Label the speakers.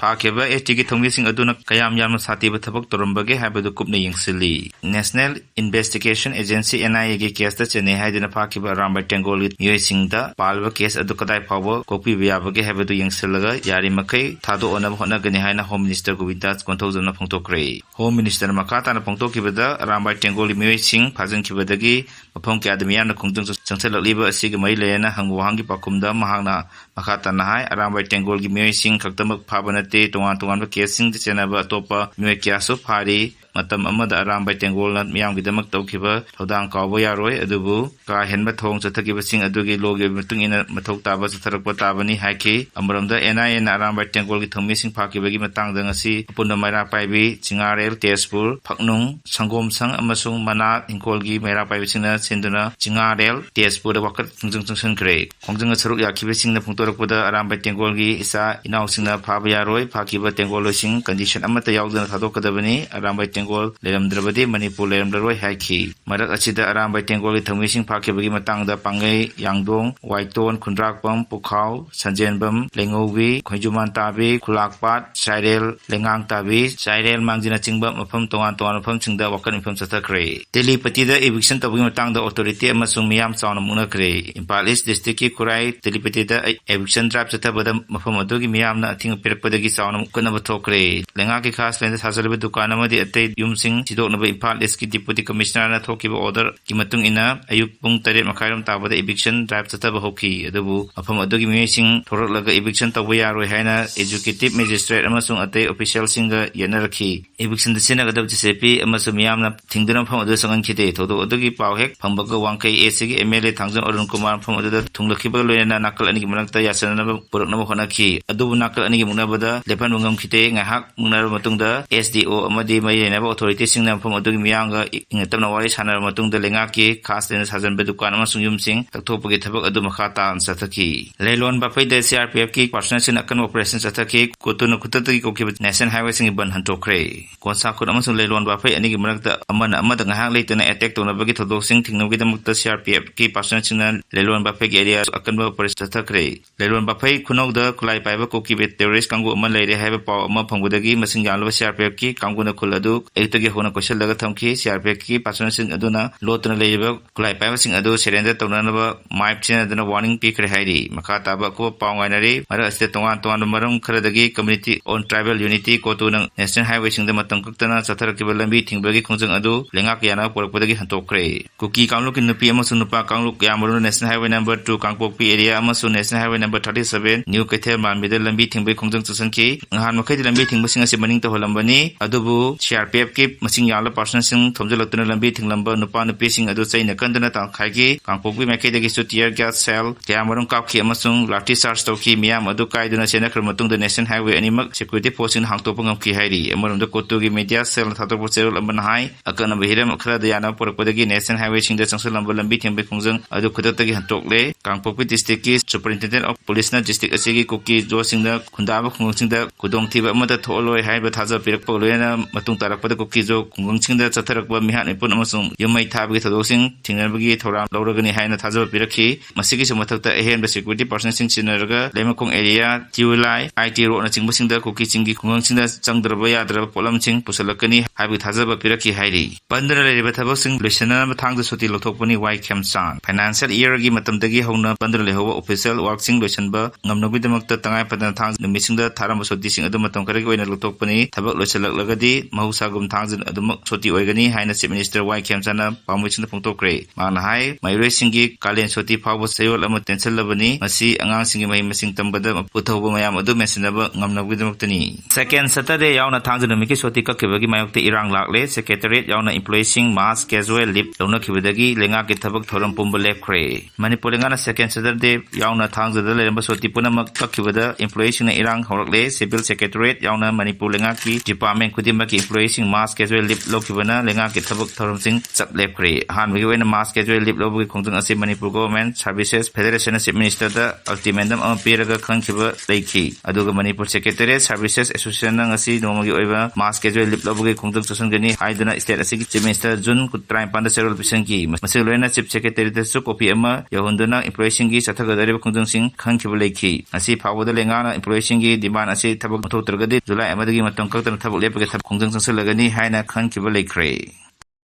Speaker 1: Fakhiba STG thongmising aduna kayam yamna satiba thabak torambage haibadu kupna yengsili. National Investigation Agency NIA gi case ta chene haidina Fakhiba Rambai Tengol yoisingda palwa case adu kadai phawa kopi biyabage haibadu yengsilaga yari makai thado onab hona gani haina Home Minister Govindas Konthojana phongtokre. Home Minister makata na phongtokibada Rambai Tengol yoising phajan kibadagi mafam kya admiya na khongjang changsalakliba asigi mai lena hangwahangi pakumda mahangna makata na hai Rambai Tengol gi yoising khaktamak phabanate tongan casing chenaba topa mwe kyaso phari matam amada Rambai Tengol na miyam gidamak tawkiba thodang kawba yaroi adubu ka henba thong chathakiba sing adugi loge mutung ina mathok taba chatharakpa tabani haiki amaramda NIA na Rambai Tengol gi thongmi sing phakibagi matangda ngasi apunda maira paibi Chingarel Tezpur Phaknung Sangom Sang amasung Manat Ingkol gi maira paibi singna senduna Chingarel Tezpur da wakat thungjung chungsankhre khongjang saruk yakiba singna phungtorakpada Rambai Tengol gi isa inaw singna phaba yaroi Fakhiba Tengol sing condition amata yawdana thadokadabani Rambai Tengol leramdrabadi Manipur leramdaroi haiki marak achida Rambai Tengol gi thongmising Fakhibagi matangda pangai Yangdong Waiton Khundrakpam Pukhau Sanjenbam Lengowi Khonjuman Tabi Khulakpat Sairel Lengang Tabi Sairel Mangjina Chingba mafam tongan mafam chingda wakan mafam chathakre Delhi patida eviction tabagi matangda authority amasung miyam chawna munakre Imphal East District ki Kurai Delhi patida eviction drive chathabada mafam adugi miyamna athing pirakpadagi chawna kunaba thokre lenga ki khas lenda sajaliba dukan amadi atei yumsing sidoknaba Imphal East ki Deputy Commissioner na thokiba order ki matung ina ayuk pung 8 makairam tabada eviction drive chathaba hoki adubu mafam adugi miyasing thoraklaga eviction tawba yaroi haina executive magistrate amasung atei official singa yanaraki eviction disina gadab JCP amasung miyamna thingduna mafam adu sangan khite thodo adugi pawhek phambaga wangkai AC gi MLA Thangjang Arun Kumar mafam adu thunglakiba loina nakal ani gi manakta yasanaba puraknaba honaki adubu nakal ani gi munabada lepan wangam khite ngahak mungnar matungda SDO amadi mayena authority singna mafam adugi miyanga ingatamna wari sanar matungda lenga ki khas lena sajanbe dukan amasung yumsing takthopagi thabak adu makhata ansathaki leilon bapai de CRPF ki personal sin akan operation sathaki kotuna kutati kokiba national highway sing ban hantokre konsa khut amasung leilon bapai ani gi manakta amada ngahak leitana attack tona bagi thodok sing thingnogi damakta CRPF ki personal singna leilon bapai gi area akan operation sathakre leilon bapai khunok da kulai paiba kokibe terrorist kangu aman leire haiba paw ama phangudagi masing yalwa CRPF ki kanguna khuladu eitagi hona koshal laga thamki CRPF ki personal sing aduna lotna leiba kulai paiba sing adu surrender tonanaba map chen aduna warning pikre hairi makha taba ko pawngainari mara aste tongan maram kharadagi community on tribal unity ko tu nang national highway sing da matang kaktana chatharakiba lambi thingbagi khongjang adu lenga kyana porakpadagi hantokre Kuki Koisnkhre nupi amasung nupa kangluk yamru national highway number 2 Kangpokpi area amasung national highway number 37 New Kaithel Manbida lambi thingbai khongjang chasanki ngahan makai lambi thingbasing ase maning to holambani adubu CRPF ki masing yala person sing thomjalaktuna lambi thinglamba nupa nupi sing adu chaina kandana ta khaigi Kangpokpi makai dagi su tear gas cell kyamarum kapki amasung lathi charge tawki miyam adu kaiduna sena khramatung the national highway animak security force in hangtopa ngamki hairi amarum da kotugi media cell thator cherul amban hai akana behiram khra dayana porpadagi national highway sing da changsal lamba lambi thingbai khongjang adu khudatagi hantokle Kangpokpi district ki superintendent of police na district asigi Kuki Jo sing da khundaba khungung sing da kudong thiba amada tholoi haiba thaja pirakpa loina matung tarakpada Kuki Jo khungung sing da chatharakba mihan ipun amasung yumai thabagi thodok sing thingnabagi thoram lawragani haina thaja pirakhi masigi samathakta ahen security person sing sinaraga lemakong area Tiulai IT road na chingbasing da Kuki chingi khungung sing da changdraba yadraba polam sing pusalakani haibi thajaba pirakhi hairi pandra leriba thabak sing lesana mathangda soti lothokpani wai khemchan financial year gi matamdagi hona pandra lehowa official work sing losanba ngamnabidamakta tangai padana thang numising da tharamba soti sing adu matam karagi oina lothokpani thabak lochalaklagadi mahusagum thangjin adu soti oigani haina chief minister wai khemchana pamuising da phongtokre mana hai mairoi singi kalen soti phawba sayol ama tension labani masi angang singi mai masing tambada puthauba mayam adu mesinaba ngamnabidamuktani second Saturday yauna thangjin miki soti kakibagi mayokte irang lakle secretariat yauna employee sing mass casual leave lona kibadagi lenga ki thabak thoram pumba lepkhre Manipur lenga second Saturday yauna thangjada leramba soti punamak kakibada employee sing na irang horakle civil secretariat yauna Manipur lenga ki department kudimaki employee employees mass casual leave lokibana lenga ki thabak thorum chap lepkre han wi wena mass casual leave lobugi khongtung ase Manipur Government Services Federation Chief Minister da ultimatum am piraga khangkhiba leikhi aduga Manipur Secretariat Services Association nang asi nomagi oiba mass casual leave lobugi khongtung chasangani haiduna state asigi Chief Minister June kutrai panda serol pisanki masilwena Chief Secretary da su copy ama yahunduna employees gi sathagadari khongtung sing khangkhiba leikhi asi phawda lengana employees gi demand asi thabak thotragadi July amadagi matang kaktan thabak lepage thab khongtung changsalagani haina khangkhiba leikre